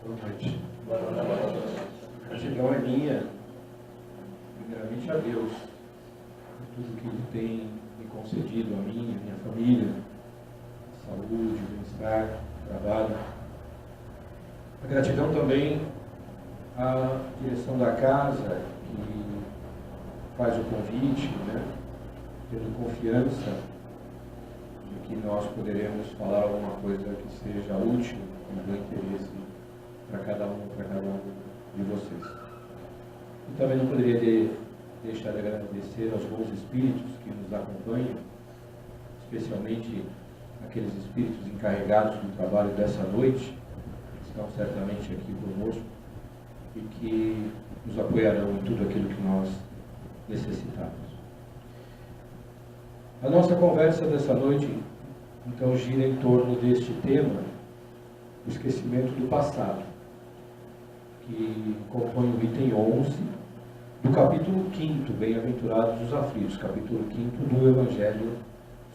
Boa noite. A gratidão é minha, primeiramente a Deus, por tudo que Ele tem me concedido a mim, a minha família, saúde, bem-estar, trabalho. A gratidão também à direção da casa, que faz o convite, tendo confiança de que nós poderemos falar alguma coisa que seja útil e do interesse para cada um de vocês. E também não poderia deixar de agradecer aos bons espíritos que nos acompanham, especialmente aqueles espíritos encarregados do trabalho dessa noite, que estão certamente aqui conosco e que nos apoiarão em tudo aquilo que nós necessitarmos. A nossa conversa dessa noite, então, gira em torno deste tema, o esquecimento do passado, que compõe o item 11 do capítulo 5º, Bem-aventurados os aflitos, capítulo 5º do Evangelho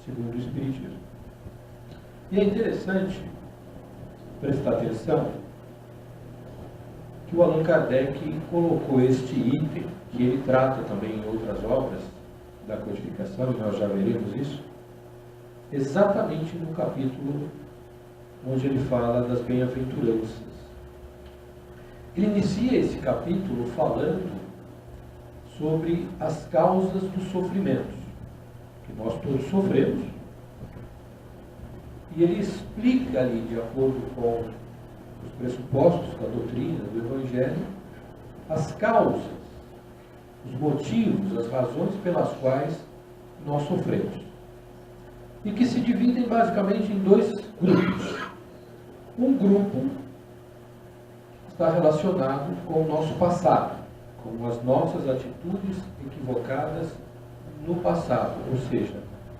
segundo o Espiritismo. E é interessante prestar atenção que o Allan Kardec colocou este item, que ele trata também em outras obras da codificação, e nós já veremos isso, exatamente no capítulo onde ele fala das bem-aventuranças. Ele inicia esse capítulo falando sobre as causas dos sofrimentos, que nós todos sofremos, e ele explica ali, de acordo com os pressupostos da doutrina do Evangelho, as causas, os motivos, as razões pelas quais nós sofremos. E que se dividem basicamente em dois grupos. Um grupo está relacionado com o nosso passado, com as nossas atitudes equivocadas no passado, ou seja,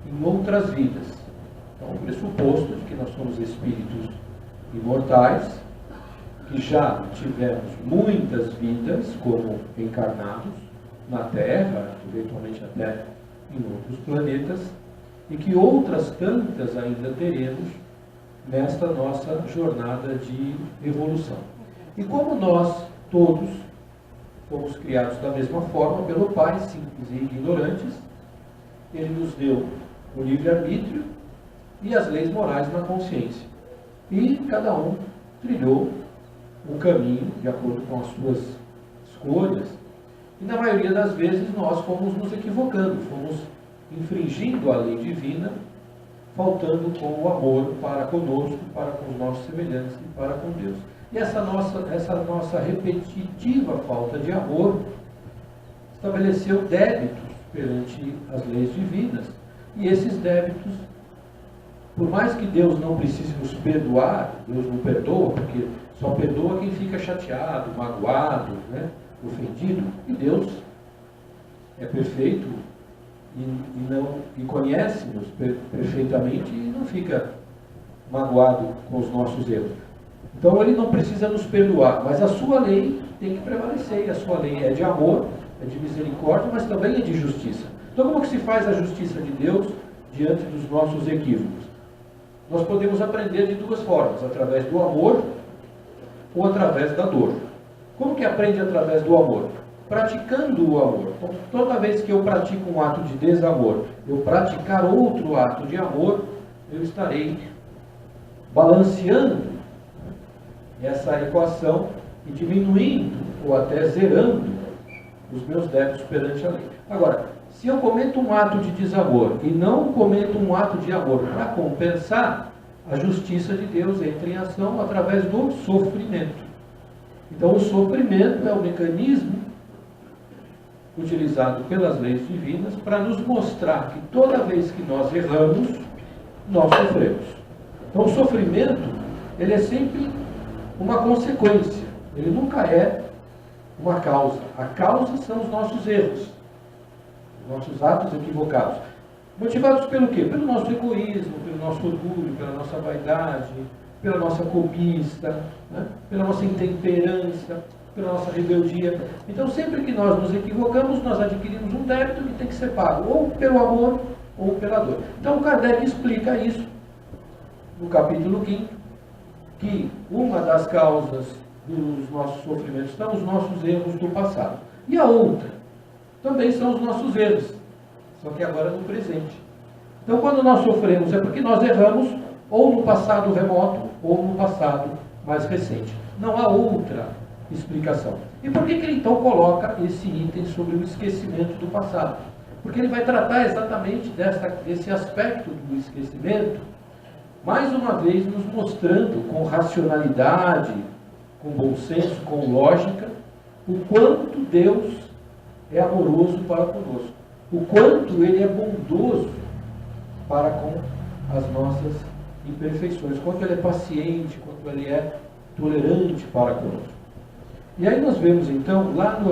em outras vidas. Então, o pressuposto de que nós somos espíritos imortais, que já tivemos muitas vidas como encarnados na Terra, eventualmente até em outros planetas, e que outras tantas ainda teremos nesta nossa jornada de evolução. E como nós todos fomos criados da mesma forma pelo Pai, simples e ignorantes, Ele nos deu o livre-arbítrio e as leis morais na consciência. E cada um trilhou um caminho de acordo com as suas escolhas. E na maioria das vezes nós fomos nos equivocando, fomos infringindo a lei divina, faltando com o amor para conosco, para com os nossos semelhantes e para com Deus. E essa nossa repetitiva falta de amor estabeleceu débitos perante as leis divinas. E esses débitos, por mais que Deus não precise nos perdoar, Deus não perdoa, porque só perdoa quem fica chateado, magoado, ofendido. E Deus é perfeito e conhece-nos perfeitamente e não fica magoado com os nossos erros. Então Ele não precisa nos perdoar, mas a sua lei tem que prevalecer. E a sua lei é de amor, é de misericórdia, mas também é de justiça. Então, como que se faz a justiça de Deus diante dos nossos equívocos? Nós podemos aprender de duas formas, através do amor ou através da dor. Como que aprende através do amor? Praticando o amor. Então, toda vez que eu pratico um ato de desamor, eu praticar outro ato de amor, eu estarei balanceando essa equação e diminuindo ou até zerando os meus débitos perante a lei. Agora, se eu cometo um ato de desamor e não cometo um ato de amor para compensar, a justiça de Deus entra em ação através do sofrimento. Então, o sofrimento é o mecanismo utilizado pelas leis divinas para nos mostrar que toda vez que nós erramos, nós sofremos. Então, o sofrimento, ele é sempre uma consequência, ele nunca é uma causa. A causa são os nossos erros, os nossos atos equivocados. Motivados pelo quê? Pelo nosso egoísmo, pelo nosso orgulho, pela nossa vaidade, pela nossa cobiça, pela nossa intemperança, pela nossa rebeldia. Então, sempre que nós nos equivocamos, nós adquirimos um débito que tem que ser pago, ou pelo amor, ou pela dor. Então, Kardec explica isso no capítulo 5º, que uma das causas dos nossos sofrimentos são os nossos erros do passado. E a outra também são os nossos erros, só que agora no presente. Então, quando nós sofremos, é porque nós erramos ou no passado remoto ou no passado mais recente. Não há outra explicação. E por que ele então coloca esse item sobre o esquecimento do passado? Porque ele vai tratar exatamente desse aspecto do esquecimento, mais uma vez nos mostrando com racionalidade, com bom senso, com lógica, o quanto Deus é amoroso para conosco, o quanto Ele é bondoso para com as nossas imperfeições, quanto Ele é paciente, quanto Ele é tolerante para conosco. E aí nós vemos então, lá no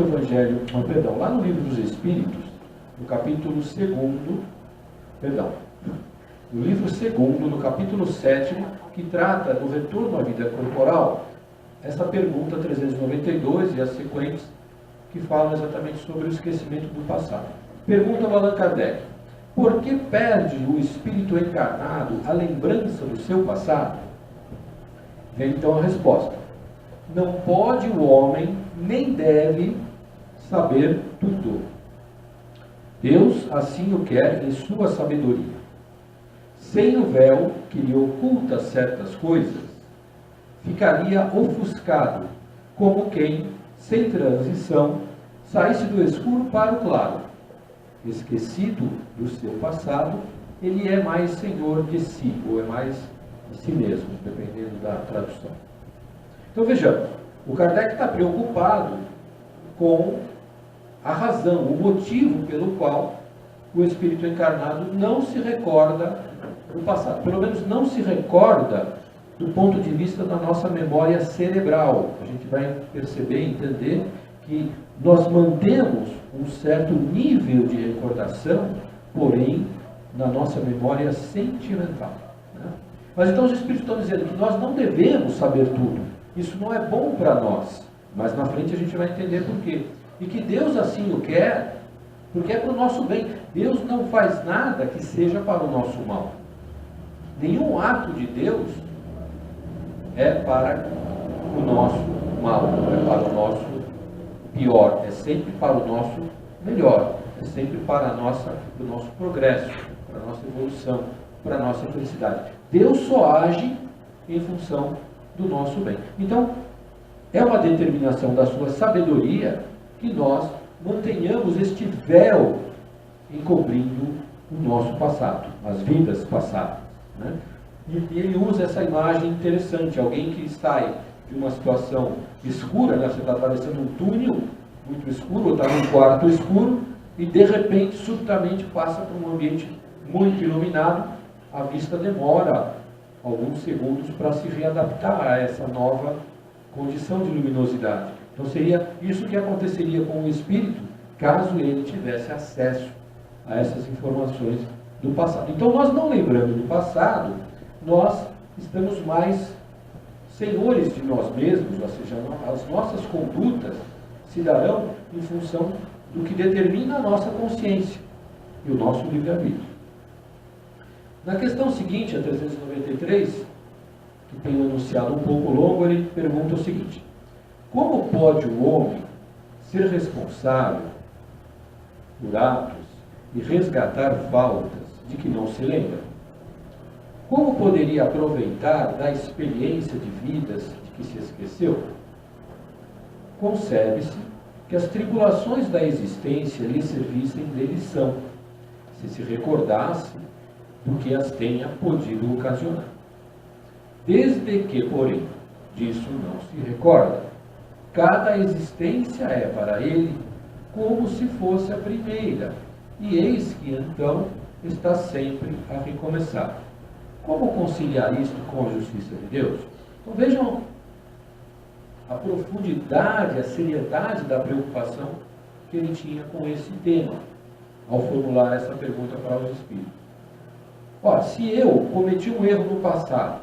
lá no Livro dos Espíritos, no capítulo 2º, no livro 2º, no capítulo 7º, que trata do retorno à vida corporal, essa pergunta 392 e as sequentes que falam exatamente sobre o esquecimento do passado. Pergunta o Allan Kardec: por que perde o espírito encarnado a lembrança do seu passado? Vem então a resposta: não pode o homem, nem deve saber tudo. Deus assim o quer em sua sabedoria. Sem o véu que lhe oculta certas coisas, ficaria ofuscado, como quem, sem transição, saísse do escuro para o claro. Esquecido do seu passado, ele é mais senhor de si, ou é mais de si mesmo, dependendo da tradução. Então vejamos, o Kardec está preocupado com a razão, o motivo pelo qual o espírito encarnado não se recorda do passado. Pelo menos não se recorda do ponto de vista da nossa memória cerebral. A gente vai perceber e entender que nós mantemos um certo nível de recordação, porém, na nossa memória sentimental. Né? Mas então os Espíritos estão dizendo que nós não devemos saber tudo. Isso não é bom para nós. Mas na frente a gente vai entender por quê. E que Deus assim o quer, porque é para o nosso bem. Deus não faz nada que seja para o nosso mal. Nenhum ato de Deus é para o nosso mal, é para o nosso pior, é sempre para o nosso melhor, é sempre para o nosso progresso, para a nossa evolução, para a nossa felicidade. Deus só age em função do nosso bem. Então, é uma determinação da sua sabedoria que nós mantenhamos este véu encobrindo o nosso passado, as vidas passadas. Né? E ele usa essa imagem interessante, alguém que sai de uma situação escura, né? Você está atravessando um túnel muito escuro, ou está num quarto escuro, e de repente, subitamente, passa por um ambiente muito iluminado, a vista demora alguns segundos para se readaptar a essa nova condição de luminosidade. Então seria isso que aconteceria com o espírito, caso ele tivesse acesso a essas informações do passado. Então nós não lembrando do passado, nós estamos mais senhores de nós mesmos, ou seja, as nossas condutas se darão em função do que determina a nossa consciência e o nosso livre-arbítrio. Na questão seguinte, a 393, que tem um enunciado um pouco longo, ele pergunta o seguinte: como pode o homem ser responsável por atos e resgatar faltas de que não se lembra? Como poderia aproveitar da experiência de vidas de que se esqueceu? Concebe-se que as tribulações da existência lhe servissem de lição, se recordasse do que as tenha podido ocasionar. Desde que, porém, disso não se recorda, cada existência é para ele como se fosse a primeira, e eis que então está sempre a recomeçar. Como conciliar isto com a justiça de Deus? Então vejam a profundidade, a seriedade da preocupação que ele tinha com esse tema, ao formular essa pergunta para os Espíritos. Ora, se eu cometi um erro no passado,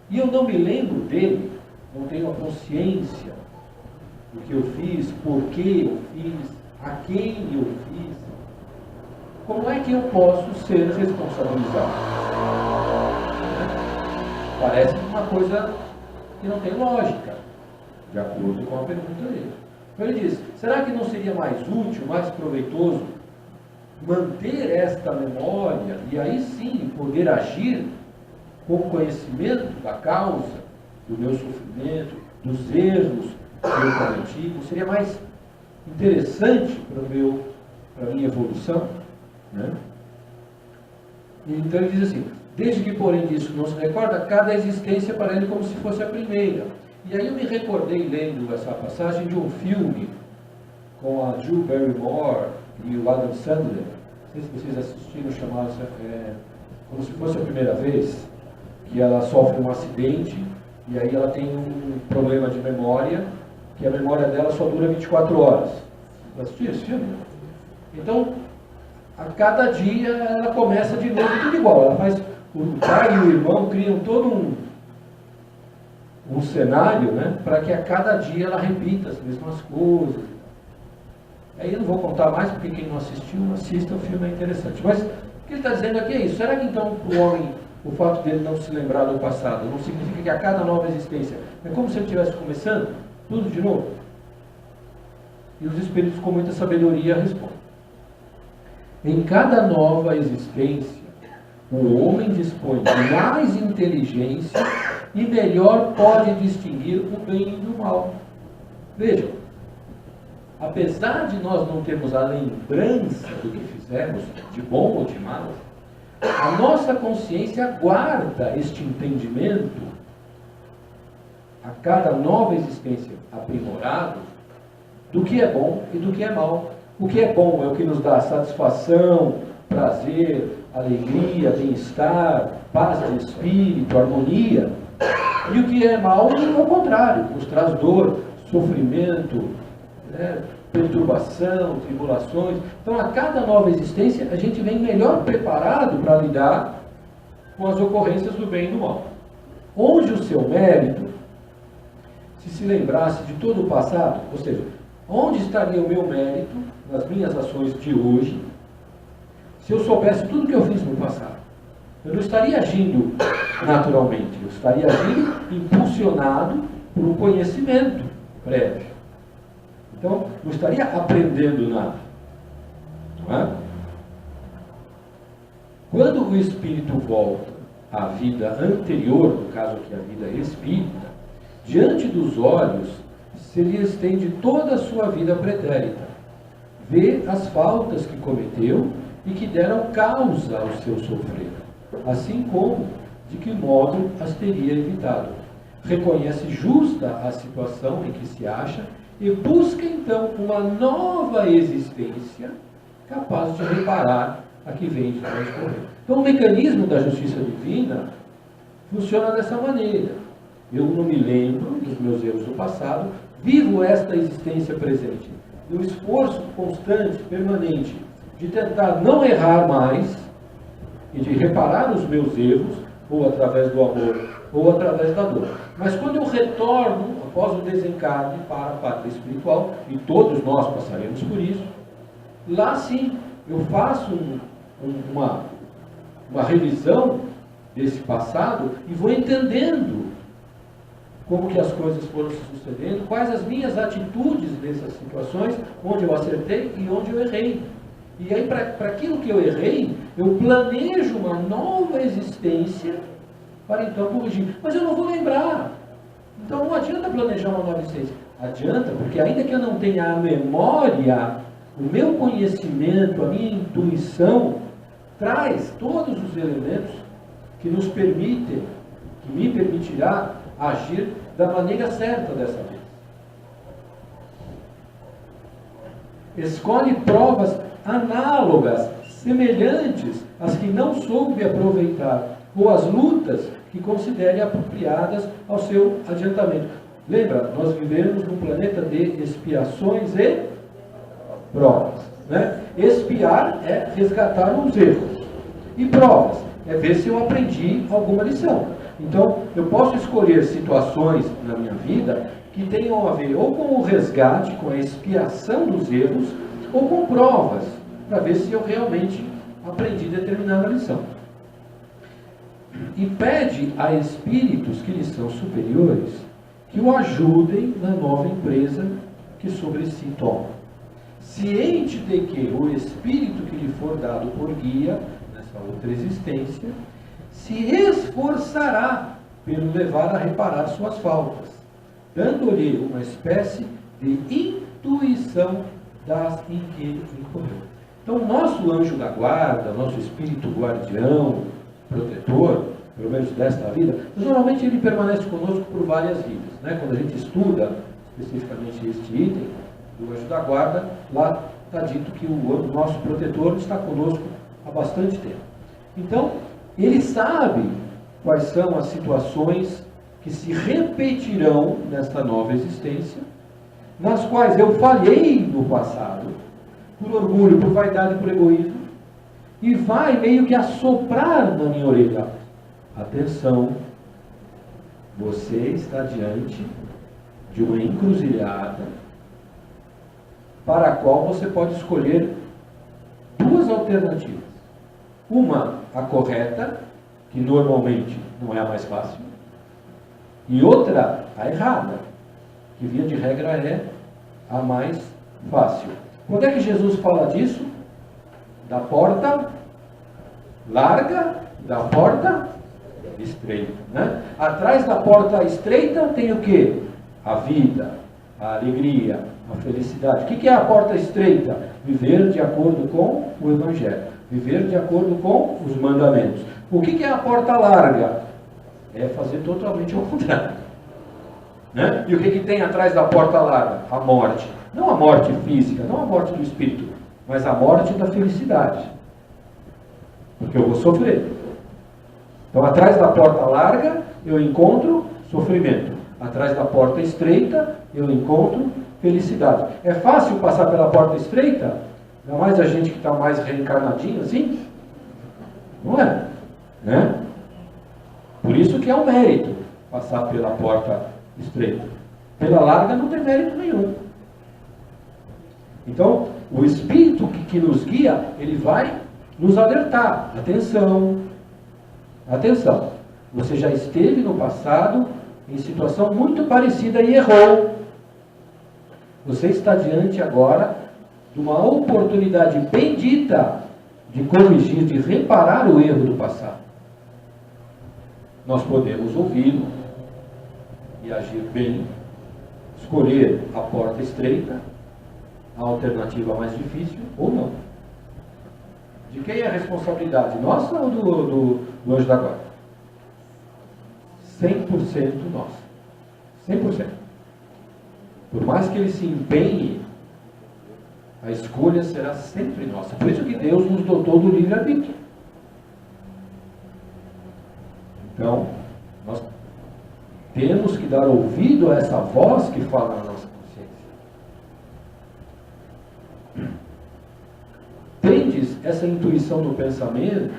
e eu não me lembro dele, não tenho a consciência do que eu fiz, por que eu fiz, a quem eu fiz, como é que eu posso ser responsabilizado? Parece uma coisa que não tem lógica. de acordo com a pergunta dele. Então ele diz, será que não seria mais útil, mais proveitoso manter esta memória e aí sim poder agir com conhecimento da causa do meu sofrimento, dos erros que eu cometi? Não seria mais interessante para a minha evolução? Né? Então ele diz assim, desde que porém disso não se recorda, cada existência para ele como se fosse a primeira. E aí eu me recordei lendo essa passagem de um filme com a Drew Barrymore e o Adam Sandler. Não sei se vocês assistiram, chamado como se fosse a primeira vez, que ela sofre um acidente e aí ela tem um problema de memória, que a memória dela só dura 24 horas. Você assistiu esse filme? Então, a cada dia ela começa de novo tudo igual. Ela faz, o pai e o irmão criam todo um cenário, né, para que a cada dia ela repita as mesmas coisas. Aí eu não vou contar mais, porque quem não assistiu, assista, o filme é interessante. Mas o que ele está dizendo aqui é isso. Será que então o homem, o fato dele não se lembrar do passado, não significa que a cada nova existência é como se ele estivesse começando tudo de novo? E os espíritos com muita sabedoria respondem. Em cada nova existência, o homem dispõe de mais inteligência e melhor pode distinguir o bem do mal. Vejam, apesar de nós não termos a lembrança do que fizemos, de bom ou de mal, a nossa consciência guarda este entendimento a cada nova existência aprimorado do que é bom e do que é mal. O que é bom é o que nos dá satisfação, prazer, alegria, bem-estar, paz de espírito, harmonia. E o que é mal é o contrário, nos traz dor, sofrimento, né, perturbação, tribulações. Então, a cada nova existência, a gente vem melhor preparado para lidar com as ocorrências do bem e do mal. Onde o seu mérito, se lembrasse de todo o passado, ou seja, onde estaria o meu mérito nas minhas ações de hoje, se eu soubesse tudo que eu fiz no passado? Eu não estaria agindo naturalmente, eu estaria agindo impulsionado por um conhecimento prévio. Então, não estaria aprendendo nada. Não é? Quando o espírito volta à vida anterior, no caso aqui a vida espírita, diante dos olhos se lhe estende toda a sua vida pretérita. Vê as faltas que cometeu e que deram causa ao seu sofrer, assim como de que modo as teria evitado. Reconhece justa a situação em que se acha e busca então uma nova existência capaz de reparar a que vem de transcorrer. Então o mecanismo da justiça divina funciona dessa maneira. Eu não me lembro dos meus erros do passado, vivo esta existência presente. No esforço constante, permanente, de tentar não errar mais e de reparar os meus erros, ou através do amor, ou através da dor. Mas quando eu retorno, após o desencarne, para a pátria espiritual, e todos nós passaremos por isso, lá sim, eu faço uma revisão desse passado e vou entendendo como que as coisas foram se sucedendo, quais as minhas atitudes nessas situações, onde eu acertei e onde eu errei. E aí, para aquilo que eu errei, eu planejo uma nova existência para então corrigir. Mas eu não vou lembrar. Então não adianta planejar uma nova existência. Adianta, porque ainda que eu não tenha a memória, o meu conhecimento, a minha intuição, traz todos os elementos que nos permitem, que me permitirá agir da maneira certa dessa vez. Escolhe provas análogas, semelhantes às que não soube aproveitar, ou as lutas que considere apropriadas ao seu adiantamento. Lembra, nós vivemos num planeta de expiações e provas. Né? Expiar é resgatar os erros. E provas é ver se eu aprendi alguma lição. Então, eu posso escolher situações na minha vida que tenham a ver ou com o resgate, com a expiação dos erros, ou com provas, para ver se eu realmente aprendi determinada lição. E pede a espíritos que lhes são superiores que o ajudem na nova empresa que sobre si toma, ciente de que o Espírito que lhe for dado por guia, nessa outra existência, se esforçará pelo levar a reparar suas faltas, dando-lhe uma espécie de intuição das em que incorreu. Então, o nosso anjo da guarda, nosso espírito guardião, protetor, pelo menos desta vida, normalmente ele permanece conosco por várias vidas, né? Quando a gente estuda especificamente este item do anjo da guarda, lá está dito que o nosso protetor está conosco há bastante tempo. Então, ele sabe quais são as situações que se repetirão nesta nova existência, nas quais eu falhei no passado, por orgulho, por vaidade, por egoísmo, e vai meio que assoprar na minha orelha: atenção, você está diante de uma encruzilhada para a qual você pode escolher duas alternativas. Uma, a correta, que normalmente não é a mais fácil, e outra, a errada, que via de regra é a mais fácil. Quando é que Jesus fala disso? Da porta larga, da porta estreita, né? Atrás da porta estreita tem o quê? A vida, a alegria, a felicidade. O que é a porta estreita? Viver de acordo com o Evangelho, viver de acordo com os mandamentos. O que é a porta larga? É fazer totalmente o contrário, né? E o que tem atrás da porta larga? A morte. Não a morte física, não a morte do espírito, mas a morte da felicidade. Porque eu vou sofrer. Então, atrás da porta larga, eu encontro sofrimento. Atrás da porta estreita, eu encontro felicidade. É fácil passar pela porta estreita? Ainda mais a gente que está mais reencarnadinho assim? Não é? Né? Por isso que é um mérito passar pela porta estreita. Pela larga não tem mérito nenhum. Então, o Espírito que nos guia, ele vai nos alertar. Atenção, atenção. Você já esteve no passado em situação muito parecida e errou. Você está diante agora de uma oportunidade bendita de corrigir, de reparar o erro do passado. Nós podemos ouvi-lo e agir bem, escolher a porta estreita, a alternativa mais difícil, ou não. De quem é a responsabilidade? Nossa ou do anjo da guarda? 100% nossa. 100%. Por mais que ele se empenhe, a escolha será sempre nossa. Por isso que Deus nos dotou do livre-arbítrio. Então, nós temos que dar ouvido a essa voz que fala na nossa consciência. Tendes essa intuição do pensamento,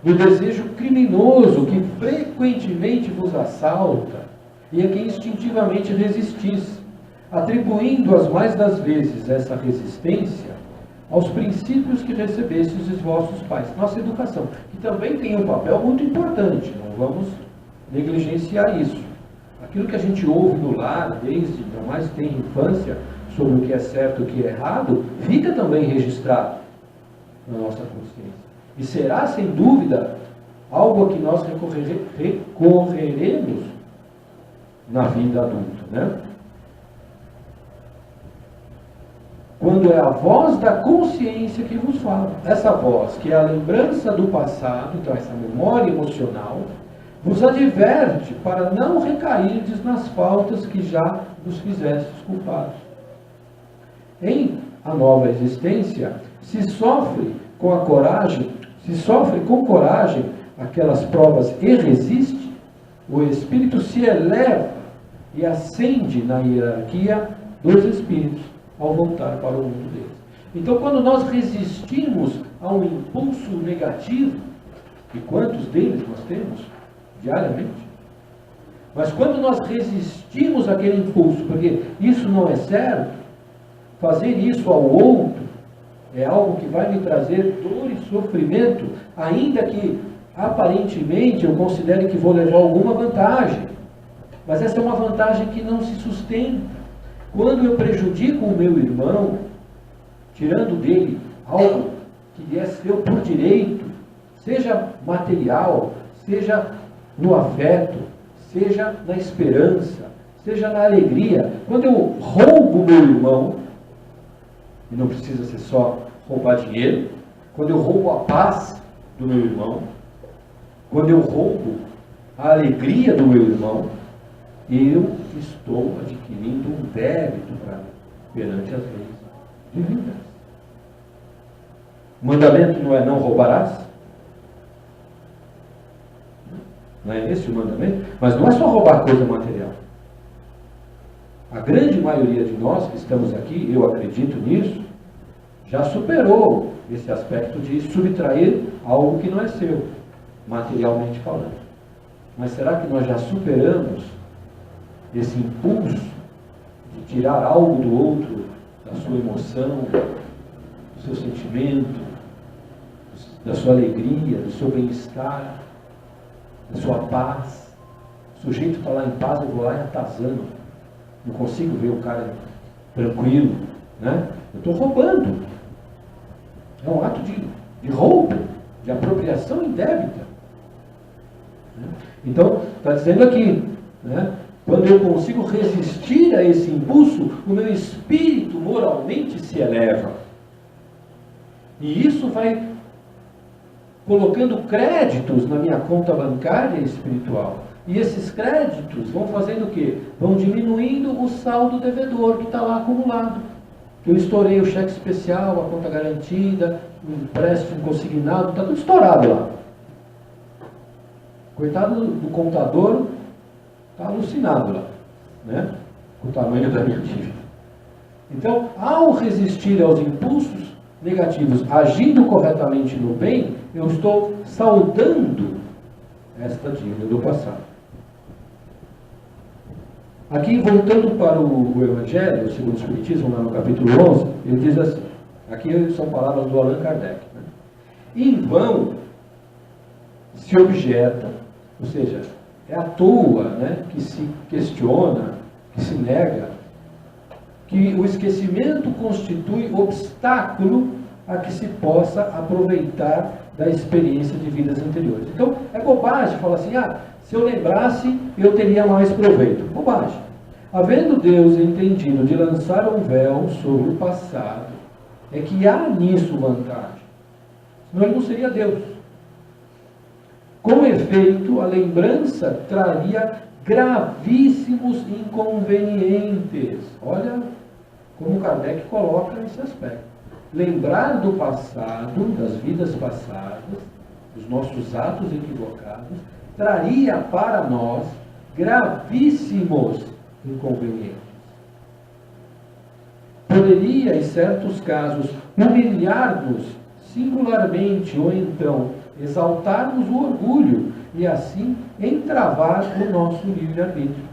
do desejo criminoso que frequentemente vos assalta e a que instintivamente resistis, atribuindo as mais das vezes essa resistência aos princípios que recebestes dos vossos pais. Nossa educação, que também tem um papel muito importante, não vamos negligenciar isso. Aquilo que a gente ouve no lar, desde não mais tem infância, sobre o que é certo e o que é errado, fica também registrado na nossa consciência. E será, sem dúvida, algo a que nós recorreremos na vida adulta, né? Quando é a voz da consciência que vos fala. Essa voz, que é a lembrança do passado, então essa memória emocional, vos adverte para não recairdes nas faltas que já vos fizestes culpados. Em a nova existência, se sofre com coragem aquelas provas e resiste, o espírito se eleva e ascende na hierarquia dos espíritos ao voltar para o mundo deles. Então, quando nós resistimos a um impulso negativo, e quantos deles nós temos diariamente? Mas quando nós resistimos àquele impulso, porque isso não é certo, fazer isso ao outro é algo que vai me trazer dor e sofrimento, ainda que aparentemente eu considere que vou levar alguma vantagem. Mas essa é uma vantagem que não se sustenta. Quando eu prejudico o meu irmão, tirando dele algo que lhe é seu por direito, seja material, seja no afeto, seja na esperança, seja na alegria. Quando eu roubo o meu irmão, e não precisa ser só roubar dinheiro, quando eu roubo a paz do meu irmão, quando eu roubo a alegria do meu irmão, eu estou adquirindo um débito perante as leis divinas. O mandamento não é não roubarás? Não é esse o mandamento? Mas não é só roubar coisa material. A grande maioria de nós que estamos aqui, eu acredito nisso, já superou esse aspecto de subtrair algo que não é seu, materialmente falando. Mas será que nós já superamos esse impulso de tirar algo do outro, da sua emoção, do seu sentimento, da sua alegria, do seu bem-estar, da sua paz? O sujeito está lá em paz, eu vou lá e atazano. Não consigo ver o cara tranquilo, né? Eu estou roubando. É um ato de roubo, de apropriação indébita. Então, está dizendo aqui, né? Quando eu consigo resistir a esse impulso, o meu espírito moralmente se eleva. E isso vai colocando créditos na minha conta bancária espiritual. E esses créditos vão fazendo o quê? Vão diminuindo o saldo devedor que está lá acumulado. Eu estourei o cheque especial, a conta garantida, o empréstimo consignado, está tudo estourado lá. Coitado do contador, está alucinado lá, né? Com o tamanho da minha dívida. Então, ao resistir aos impulsos negativos, agindo corretamente no bem, eu estou saudando esta dívida do passado. Aqui, voltando para o Evangelho, segundo o Espiritismo, lá no capítulo 11, ele diz assim, aqui são palavras do Allan Kardec, né? Em vão se objeta, ou seja, é à toa, né, que se questiona, que se nega, que o esquecimento constitui obstáculo a que se possa aproveitar da experiência de vidas anteriores. Então, é bobagem falar assim, se eu lembrasse, eu teria mais proveito. Bobagem. Havendo Deus entendido de lançar um véu sobre o passado, é que há nisso vantagem. Senão ele não seria Deus. Com efeito, a lembrança traria gravíssimos inconvenientes. Olha como Kardec coloca esse aspecto. Lembrar do passado, das vidas passadas, dos nossos atos equivocados, traria para nós gravíssimos inconvenientes. Poderia, em certos casos, humilhar-nos singularmente, ou então exaltar-nos o orgulho e assim entravar o nosso livre-arbítrio.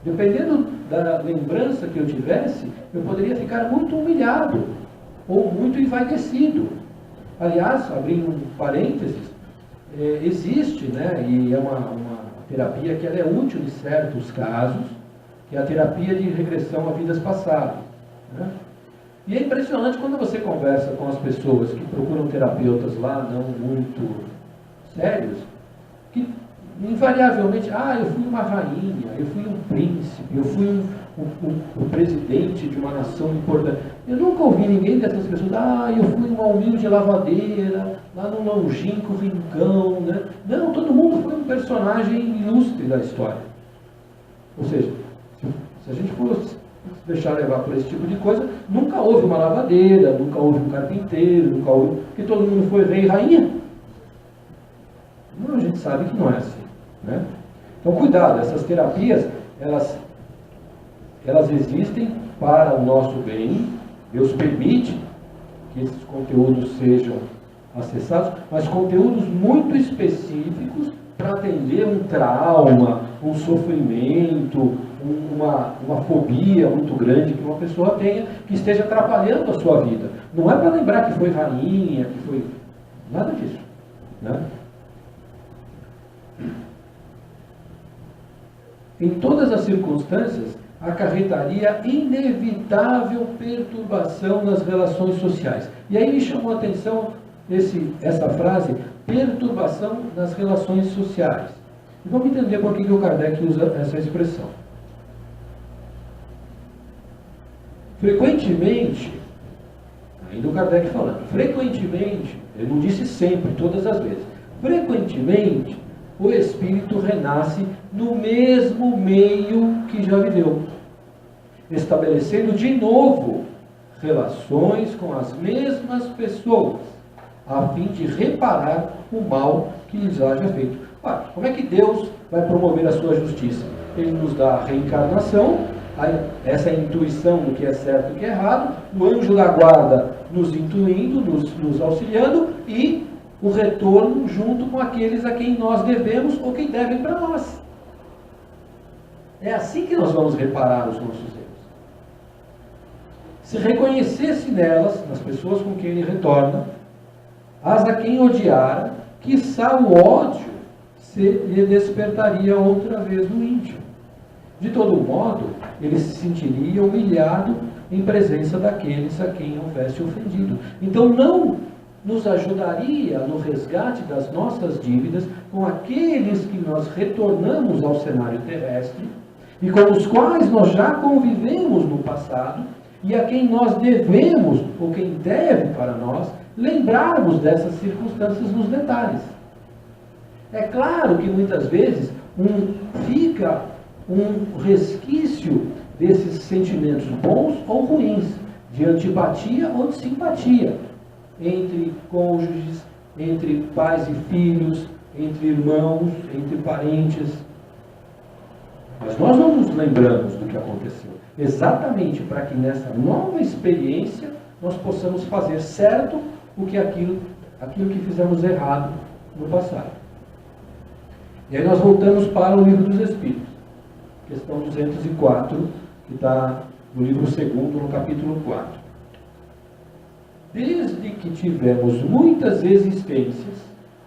Dependendo da lembrança que eu tivesse, eu poderia ficar muito humilhado ou muito envaidecido. Aliás, abrindo um parênteses, existe, né, e é uma terapia que ela é útil em certos casos, que é a terapia de regressão a vidas passadas, né? E é impressionante quando você conversa com as pessoas que procuram terapeutas lá, não muito sérios, que invariavelmente, eu fui uma rainha, eu fui um príncipe, eu fui um presidente de uma nação importante. Eu nunca ouvi ninguém dessas pessoas, eu fui uma humilde lavadeira, lá num longínquo rincão, né? Não, todo mundo foi um personagem ilustre da história. Ou seja, se a gente fosse deixar levar por esse tipo de coisa, nunca houve uma lavadeira, nunca houve um carpinteiro, nunca houve, porque todo mundo foi rei e rainha. Não, a gente sabe que não é assim, né? Então, cuidado, essas terapias, elas existem para o nosso bem. Deus permite que esses conteúdos sejam acessados, mas conteúdos muito específicos para atender um trauma, um sofrimento, uma fobia muito grande que uma pessoa tenha, que esteja atrapalhando a sua vida. Não é para lembrar que foi rainha, que foi... nada disso, né? em todas as circunstâncias, acarretaria inevitável perturbação nas relações sociais. E aí me chamou a atenção essa frase, perturbação nas relações sociais. E vamos entender por que o Kardec usa essa expressão. Frequentemente, ainda o Kardec falando, frequentemente, ele não disse sempre, todas as vezes, frequentemente o espírito renasce no mesmo meio que já viveu, estabelecendo de novo relações com as mesmas pessoas, a fim de reparar o mal que lhes haja feito. Olha, como é que Deus vai promover a sua justiça? Ele nos dá a reencarnação, essa intuição do que é certo e do que é errado, o anjo da guarda nos intuindo, nos auxiliando, e o retorno junto com aqueles a quem nós devemos ou que devem para nós. É assim que nós vamos reparar os nossos erros. Se reconhecesse nelas, nas pessoas com quem ele retorna, as a quem odiara, quiçá o ódio lhe despertaria outra vez no íntimo. De todo modo, ele se sentiria humilhado em presença daqueles a quem houvesse ofendido. Então não nos ajudaria no resgate das nossas dívidas com aqueles que nós retornamos ao cenário terrestre e com os quais nós já convivemos no passado e a quem nós devemos, ou quem deve para nós, lembrarmos dessas circunstâncias nos detalhes. É claro que muitas vezes fica um resquício desses sentimentos bons ou ruins, de antipatia ou de simpatia, entre cônjuges, entre pais e filhos, entre irmãos, entre parentes. Mas nós não nos lembramos do que aconteceu, exatamente para que nessa nova experiência nós possamos fazer certo aquilo que fizemos errado no passado. E aí nós voltamos para o Livro dos Espíritos, questão 204, que está no livro 2º, no capítulo 4. Desde que tivemos muitas existências,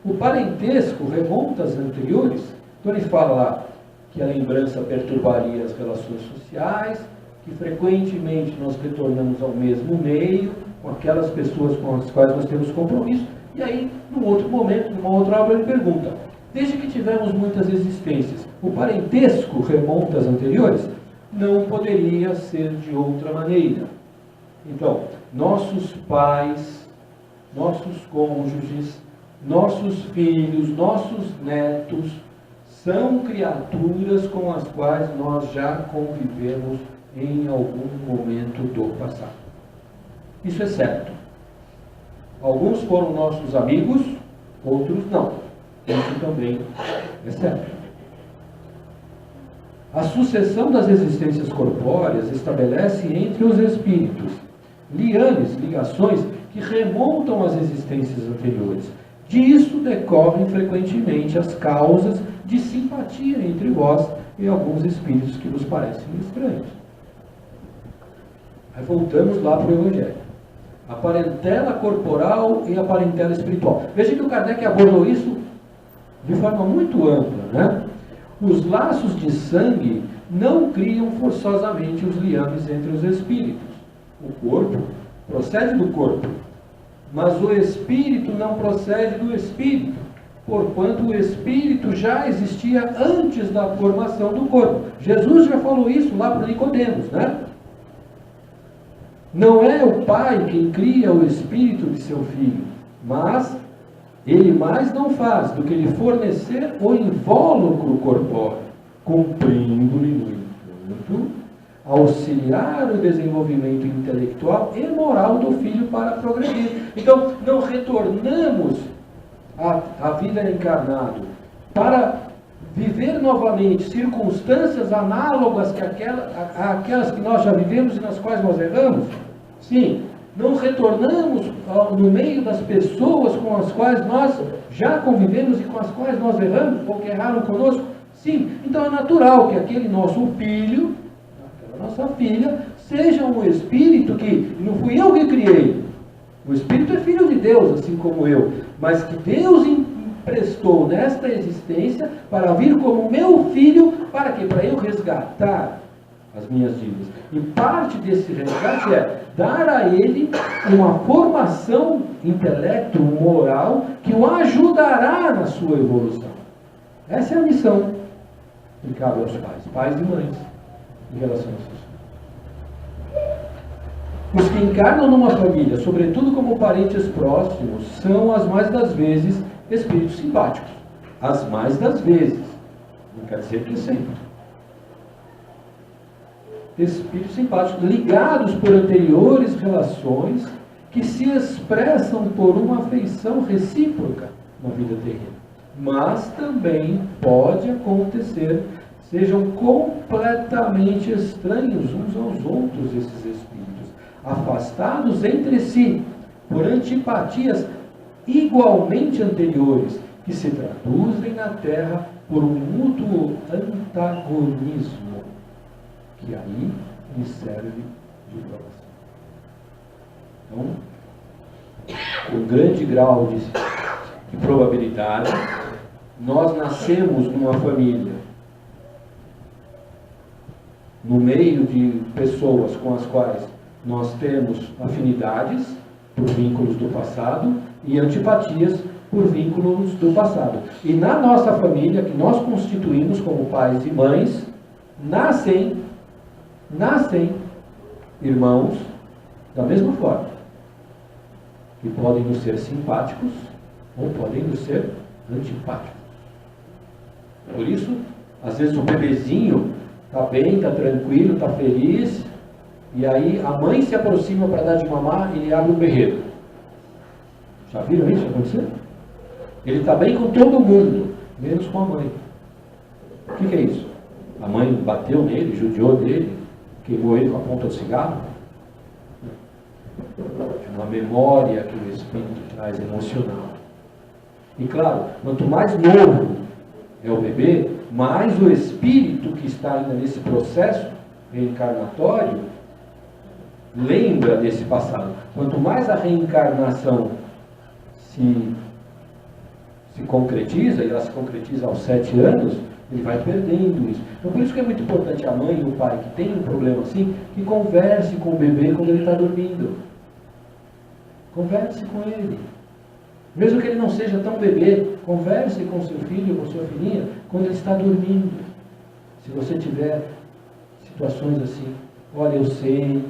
o parentesco remonta às anteriores. Então ele fala lá que a lembrança perturbaria as relações sociais, que frequentemente nós retornamos ao mesmo meio, com aquelas pessoas com as quais nós temos compromisso. E aí, num outro momento, numa outra obra, ele pergunta: desde que tivemos muitas existências, o parentesco remonta às anteriores? Não poderia ser de outra maneira. Então, nossos pais, nossos cônjuges, nossos filhos, nossos netos, são criaturas com as quais nós já convivemos em algum momento do passado. Isso é certo. Alguns foram nossos amigos, outros não. Isso também é certo. A sucessão das existências corpóreas estabelece entre os espíritos ligações que remontam às existências anteriores. Disso decorrem frequentemente as causas de simpatia entre vós e alguns espíritos que vos parecem estranhos. Aí voltamos lá para o Evangelho. A parentela corporal e a parentela espiritual. Veja que o Kardec abordou isso de forma muito ampla, né? Os laços de sangue não criam forçosamente os liames entre os espíritos. O corpo procede do corpo, mas o espírito não procede do espírito, porquanto o espírito já existia antes da formação do corpo. Jesus já falou isso lá para Nicodemos, né? Não é o pai quem cria o espírito de seu filho, mas ele mais não faz do que lhe fornecer o invólucro corpóreo, cumprindo-lhe, no entanto, auxiliar o desenvolvimento intelectual e moral do filho para progredir. Então, não retornamos à vida encarnado para viver novamente circunstâncias análogas àquelas que nós já vivemos e nas quais nós erramos? Sim. Não retornamos no meio das pessoas com as quais nós já convivemos e com as quais nós erramos, ou que erraram conosco? Sim. Então é natural que aquele nosso filho, aquela nossa filha, seja um espírito que não fui eu que criei. O espírito é filho de Deus, assim como eu, mas que Deus prestou nesta existência para vir como meu filho, para quê? Para eu resgatar as minhas dívidas. E parte desse resgate é dar a ele uma formação intelecto-moral que o ajudará na sua evolução. Essa é a missão que cabe aos pais e mães, em relação a isso. Os que encarnam numa família, sobretudo como parentes próximos, são as mais das vezes espíritos simpáticos. As mais das vezes. Não quer dizer que sempre. Espíritos simpáticos, ligados por anteriores relações, que se expressam por uma afeição recíproca na vida terrena. Mas também pode acontecer, sejam completamente estranhos uns aos outros esses espíritos, afastados entre si, por antipatias igualmente anteriores, que se traduzem na Terra por um mútuo antagonismo, que aí lhe serve de provação. Então, com grande grau de probabilidade, nós nascemos numa família, no meio de pessoas com as quais nós temos afinidades por vínculos do passado e antipatias por vínculos do passado. E na nossa família, que nós constituímos como pais e mães, nascem irmãos da mesma forma, que podem nos ser simpáticos ou podem nos ser antipáticos. Por isso, às vezes o bebezinho está bem, está tranquilo, está feliz, e aí a mãe se aproxima para dar de mamar e ele abre um berreiro. Já viram isso acontecer? Ele está bem com todo mundo, menos com a mãe. O que é isso? A mãe bateu nele, judiou dele, queimou ele com a ponta do cigarro? Uma memória que o espírito traz emocional. E claro, quanto mais novo é o bebê, mais o espírito que está ainda nesse processo reencarnatório lembra desse passado. Quanto mais a reencarnação se concretiza, e ela se concretiza aos 7 anos, ele vai perdendo isso. Então por isso que é muito importante a mãe e o pai que tem um problema assim, que converse com o bebê quando ele está dormindo. Converse com ele. Mesmo que ele não seja tão bebê, converse com seu filho ou com sua filhinha quando ele está dormindo. Se você tiver situações assim, olha, eu sei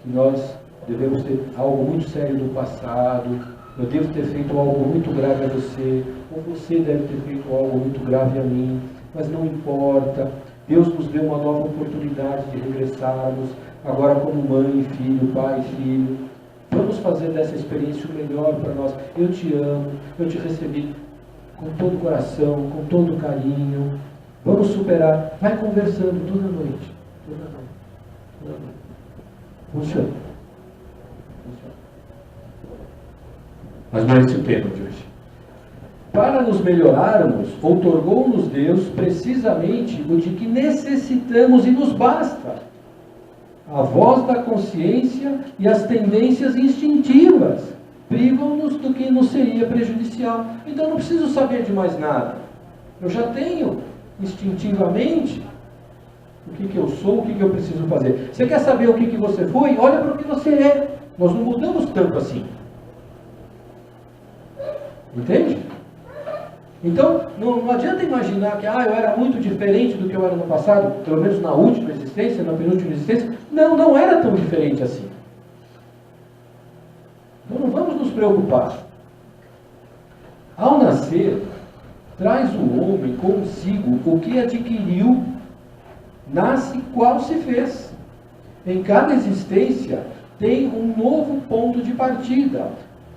que nós devemos ter algo muito sério do passado, eu devo ter feito algo muito grave a você, ou você deve ter feito algo muito grave a mim, mas não importa, Deus nos deu uma nova oportunidade de regressarmos, agora como mãe e filho, pai e filho. Vamos fazer dessa experiência o melhor para nós. Eu te amo, eu te recebi com todo o coração, com todo o carinho. Vamos superar. Vai conversando toda noite. Toda noite. Toda noite. Funciona. Mas não é esse o tema de hoje. Para nos melhorarmos, outorgou-nos Deus precisamente o de que necessitamos e nos basta. A voz da consciência e as tendências instintivas privam-nos do que nos seria prejudicial. Então não preciso saber de mais nada. Eu já tenho instintivamente o que eu sou, o que eu preciso fazer. Você quer saber o que você foi? Olha para o que você é. Nós não mudamos tanto assim. Entende? Então, não adianta imaginar que eu era muito diferente do que eu era no passado, pelo menos na última existência, na penúltima existência. Não era tão diferente assim. Então não vamos nos preocupar. Ao nascer, traz o homem consigo o que adquiriu, nasce qual se fez. Em cada existência tem um novo ponto de partida.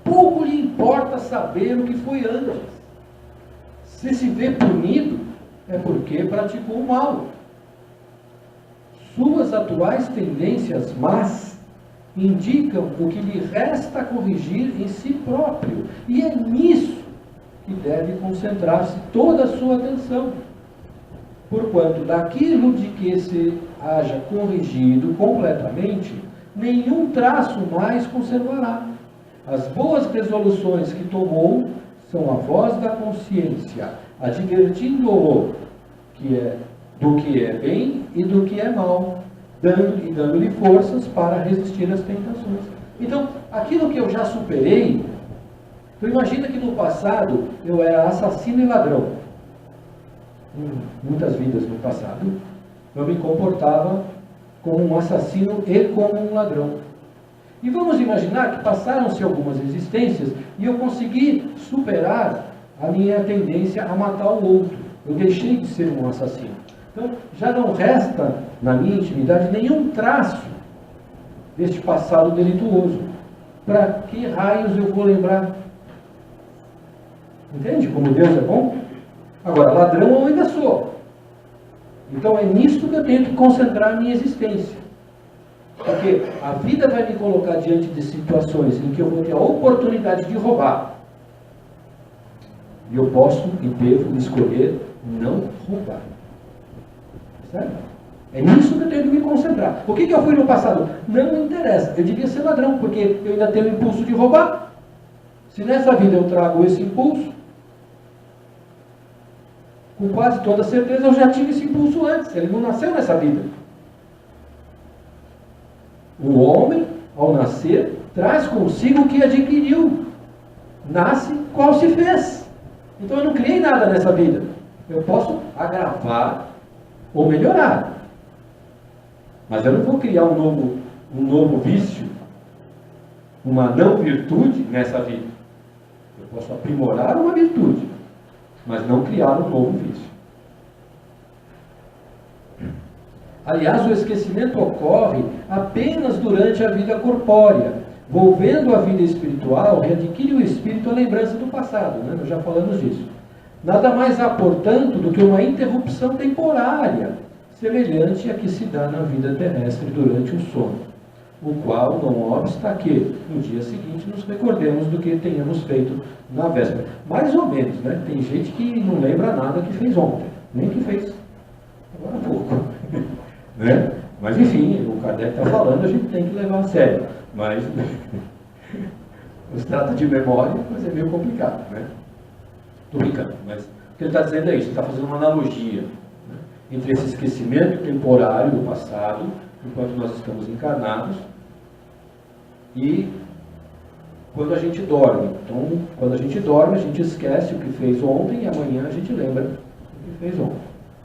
Pouco lhe importa saber o que foi antes. Se se vê punido, é porque praticou o mal. Suas atuais tendências más indicam o que lhe resta corrigir em si próprio. E é nisso que deve concentrar-se toda a sua atenção. Porquanto daquilo de que se haja corrigido completamente, nenhum traço mais conservará. As boas resoluções que tomou são a voz da consciência, advertindo-o do que é bem e do que é mal, dando-lhe forças para resistir às tentações. Então, aquilo que eu já superei, tu imagina que no passado eu era assassino e ladrão. Muitas vidas no passado, eu me comportava como um assassino e como um ladrão. E vamos imaginar que passaram-se algumas existências e eu consegui superar a minha tendência a matar o outro. Eu deixei de ser um assassino. Então, já não resta na minha intimidade nenhum traço deste passado delituoso. Para que raios eu vou lembrar? Entende como Deus é bom? Agora, ladrão eu ainda sou. Então é nisto que eu tenho que concentrar a minha existência. Porque a vida vai me colocar diante de situações em que eu vou ter a oportunidade de roubar. E eu posso e devo escolher não roubar. Certo? É nisso que eu tenho que me concentrar. O que eu fui no passado? Não me interessa. Eu devia ser ladrão, porque eu ainda tenho o impulso de roubar. Se nessa vida eu trago esse impulso, com quase toda certeza eu já tive esse impulso antes. Ele não nasceu nessa vida. O homem, ao nascer, traz consigo o que adquiriu. Nasce qual se fez. Então eu não criei nada nessa vida. Eu posso agravar ou melhorar. Mas eu não vou criar um novo vício, uma não virtude nessa vida. Eu posso aprimorar uma virtude, mas não criar um novo vício. Aliás, o esquecimento ocorre apenas durante a vida corpórea. Volvendo à vida espiritual, readquire o espírito a lembrança do passado, né? Nós já falamos disso. Nada mais há, portanto, do que uma interrupção temporária, semelhante à que se dá na vida terrestre durante o sono, o qual não obsta que, no dia seguinte, nos recordemos do que tenhamos feito na véspera. Mais ou menos, né? Tem gente que não lembra nada que fez ontem, nem que fez agora há pouco. Né? Mas, enfim, o Kardec está falando, a gente tem que levar a sério. Mas, se trata de memória, mas é meio complicado, né? Estou brincando, mas o que ele está dizendo é isso, ele está fazendo uma analogia, né, entre esse esquecimento temporário do passado, enquanto nós estamos encarnados, e quando a gente dorme. Então, quando a gente dorme, a gente esquece o que fez ontem e amanhã a gente lembra o que fez ontem,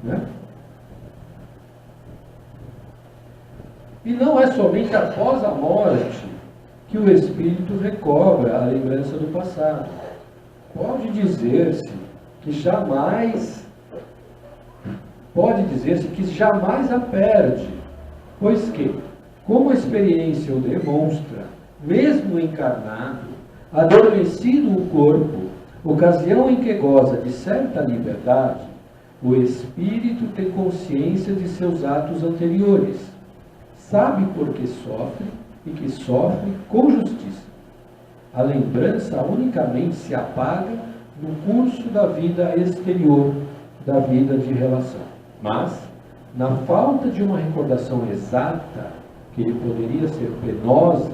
né? E não é somente após a morte que o espírito recobra a lembrança do passado. Pode dizer-se que jamais a perde, pois que, como a experiência o demonstra, mesmo encarnado, adormecido o corpo, ocasião em que goza de certa liberdade, o espírito tem consciência de seus atos anteriores, sabe por que sofre e que sofre com justiça. A lembrança unicamente se apaga no curso da vida exterior, da vida de relação. Mas, na falta de uma recordação exata, que lhe poderia ser penosa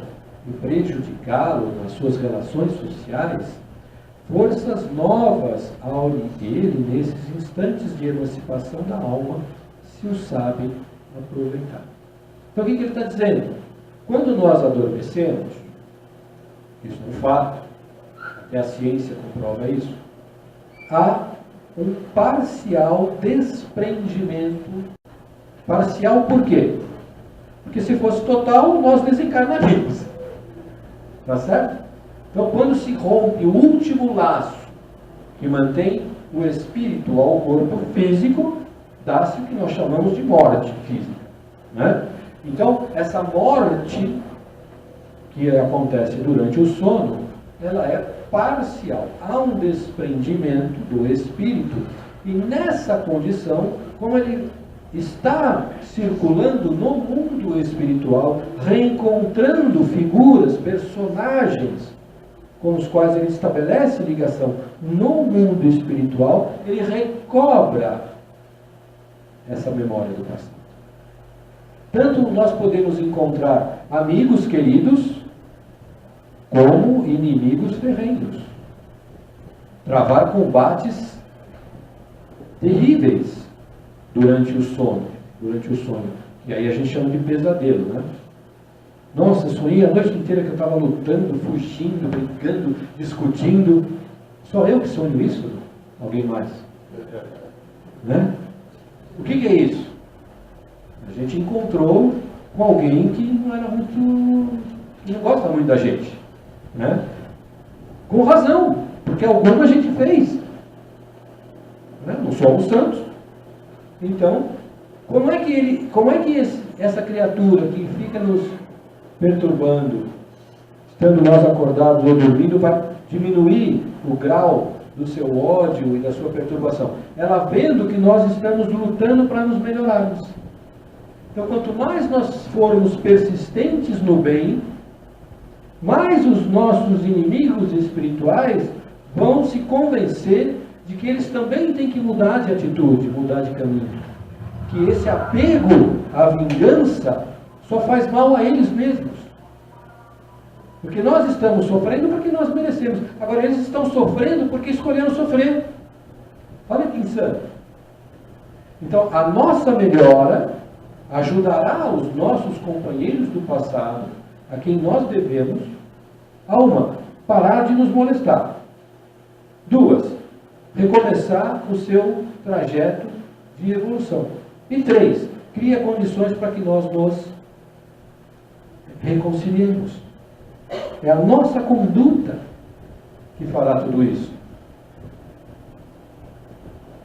e prejudicá-lo nas suas relações sociais, forças novas ao ele, nesses instantes de emancipação da alma, se o sabem aproveitar. Então, o que ele está dizendo? Quando nós adormecemos, isso é um fato, até a ciência comprova isso, há um parcial desprendimento. Parcial por quê? Porque se fosse total, nós desencarnaríamos. Tá certo? Então, quando se rompe o último laço que mantém o espírito ao corpo físico, dá-se o que nós chamamos de morte física, né? Então, essa morte que acontece durante o sono, ela é parcial. Há um desprendimento do espírito e nessa condição, como ele está circulando no mundo espiritual, reencontrando figuras, personagens com os quais ele estabelece ligação no mundo espiritual, ele recobra essa memória do passado. Tanto nós podemos encontrar amigos queridos, como inimigos terrenos. travar combates terríveis durante o sonho. E aí a gente chama de pesadelo, né? Nossa, sonhei a noite inteira que eu estava lutando, fugindo, brigando, discutindo. Só eu que sonho isso? Alguém mais? Né? O que é isso? A gente encontrou com alguém que não era muito... que não gosta muito da gente. Né? Com razão, porque alguma a gente fez. Né? Não somos santos. Então, como é que essa criatura que fica nos perturbando, estando nós acordados ou dormindo, vai diminuir o grau do seu ódio e da sua perturbação? Ela vendo que nós estamos lutando para nos melhorarmos. Então, quanto mais nós formos persistentes no bem, mais os nossos inimigos espirituais vão se convencer de que eles também têm que mudar de atitude, mudar de caminho. Que esse apego à vingança só faz mal a eles mesmos. Porque nós estamos sofrendo porque nós merecemos. Agora eles estão sofrendo porque escolheram sofrer. Olha que insano. Então a nossa melhora ajudará os nossos companheiros do passado, a quem nós devemos, a uma, parar de nos molestar. 2, recomeçar o seu trajeto de evolução. E 3, cria condições para que nós nos reconciliemos. É a nossa conduta que fará tudo isso.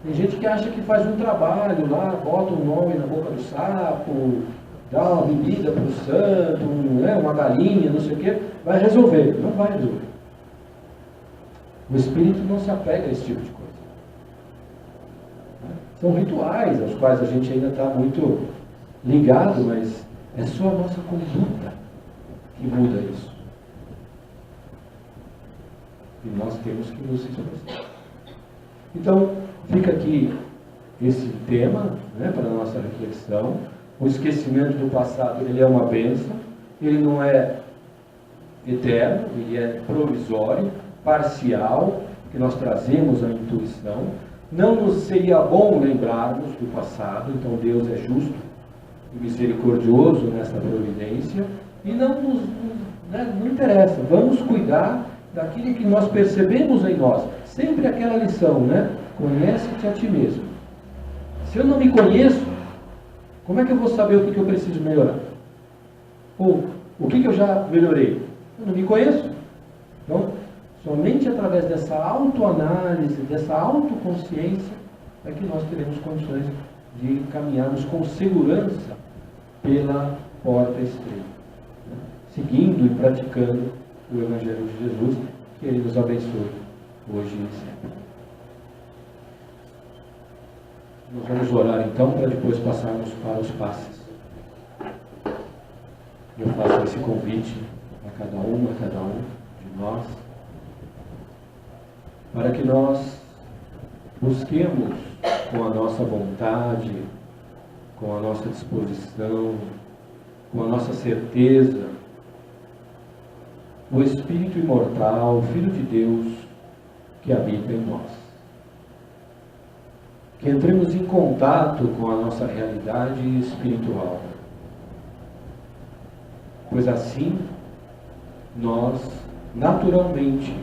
Tem gente que acha que faz um trabalho lá, bota um nome na boca do sapo, dá uma bebida para o santo, uma galinha, não sei o quê, vai resolver. Não vai resolver. O espírito não se apega a esse tipo de coisa. São rituais aos quais a gente ainda está muito ligado, mas é só a nossa conduta que muda isso. E nós temos que nos esforçar. Então, fica aqui esse tema, né, para a nossa reflexão. O esquecimento do passado, ele é uma bênção, ele não é eterno, ele é provisório, parcial, que nós trazemos a intuição. Não nos seria bom lembrarmos do passado, então Deus é justo e misericordioso nessa providência, e não interessa, vamos cuidar daquilo que nós percebemos em nós. Sempre aquela lição, né? Conhece-te a ti mesmo. Se eu não me conheço, como é que eu vou saber o que eu preciso melhorar? Ou o que eu já melhorei? Eu não me conheço. Então, somente através dessa autoanálise, dessa autoconsciência, é que nós teremos condições de caminharmos com segurança pela porta estreita, né? Seguindo e praticando o Evangelho de Jesus, que Ele nos abençoe hoje e sempre. Nós vamos orar então, para depois passarmos para os passes. Eu faço esse convite a cada um de nós, para que nós busquemos com a nossa vontade, com a nossa disposição, com a nossa certeza, o Espírito imortal, o Filho de Deus, que habita em nós. Que entremos em contato com a nossa realidade espiritual, pois assim nós naturalmente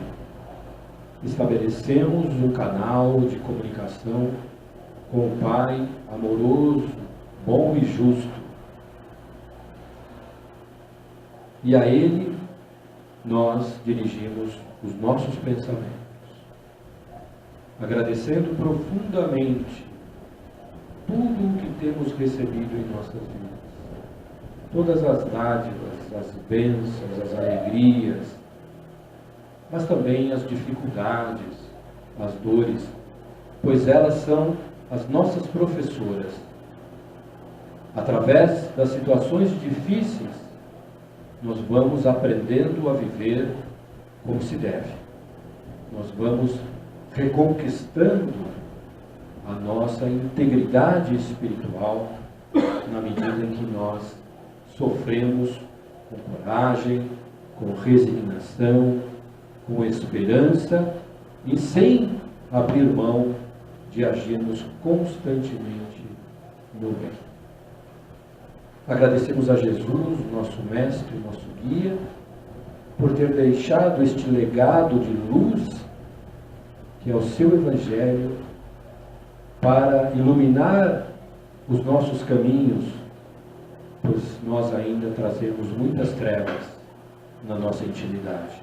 estabelecemos um canal de comunicação com o Pai amoroso, bom e justo, e a Ele nós dirigimos os nossos pensamentos, agradecendo profundamente tudo o que temos recebido em nossas vidas, todas as dádivas, as bênçãos, as alegrias, mas também as dificuldades, as dores, pois elas são as nossas professoras. Através das situações difíceis, nós vamos aprendendo a viver como se deve. Nós vamos reconquistando a nossa integridade espiritual na medida em que nós sofremos com coragem, com resignação, com esperança e sem abrir mão de agirmos constantemente no bem. Agradecemos a Jesus, nosso mestre, nosso guia, por ter deixado este legado de luz, que é o seu Evangelho, para iluminar os nossos caminhos, pois nós ainda trazemos muitas trevas na nossa intimidade.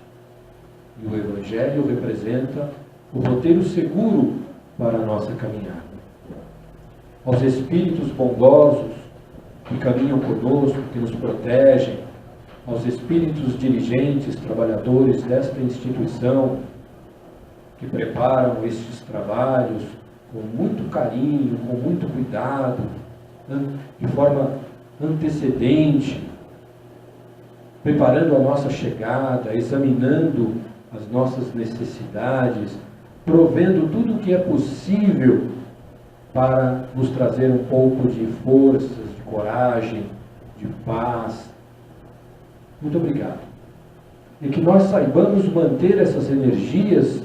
E o Evangelho representa o roteiro seguro para a nossa caminhada. Aos espíritos bondosos que caminham conosco, que nos protegem, aos espíritos dirigentes, trabalhadores desta instituição, que preparam estes trabalhos com muito carinho, com muito cuidado, de forma antecedente, preparando a nossa chegada, examinando as nossas necessidades, provendo tudo o que é possível para nos trazer um pouco de forças, de coragem, de paz. Muito obrigado. E que nós saibamos manter essas energias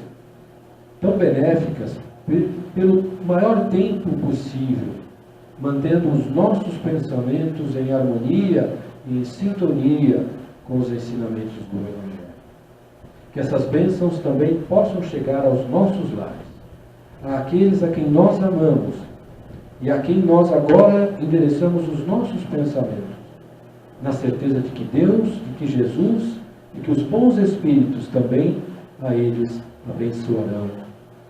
tão benéficas pelo maior tempo possível, mantendo os nossos pensamentos em harmonia e em sintonia com os ensinamentos do Evangelho. Que essas bênçãos também possam chegar aos nossos lares, àqueles a quem nós amamos e a quem nós agora endereçamos os nossos pensamentos, na certeza de que Deus, de que Jesus e que os bons espíritos também a eles abençoarão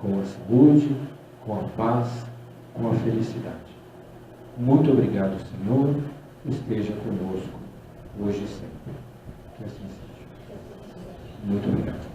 com a saúde, com a paz, com a felicidade. Muito obrigado, Senhor. Esteja conosco, hoje e sempre. Que assim seja. Muito obrigado.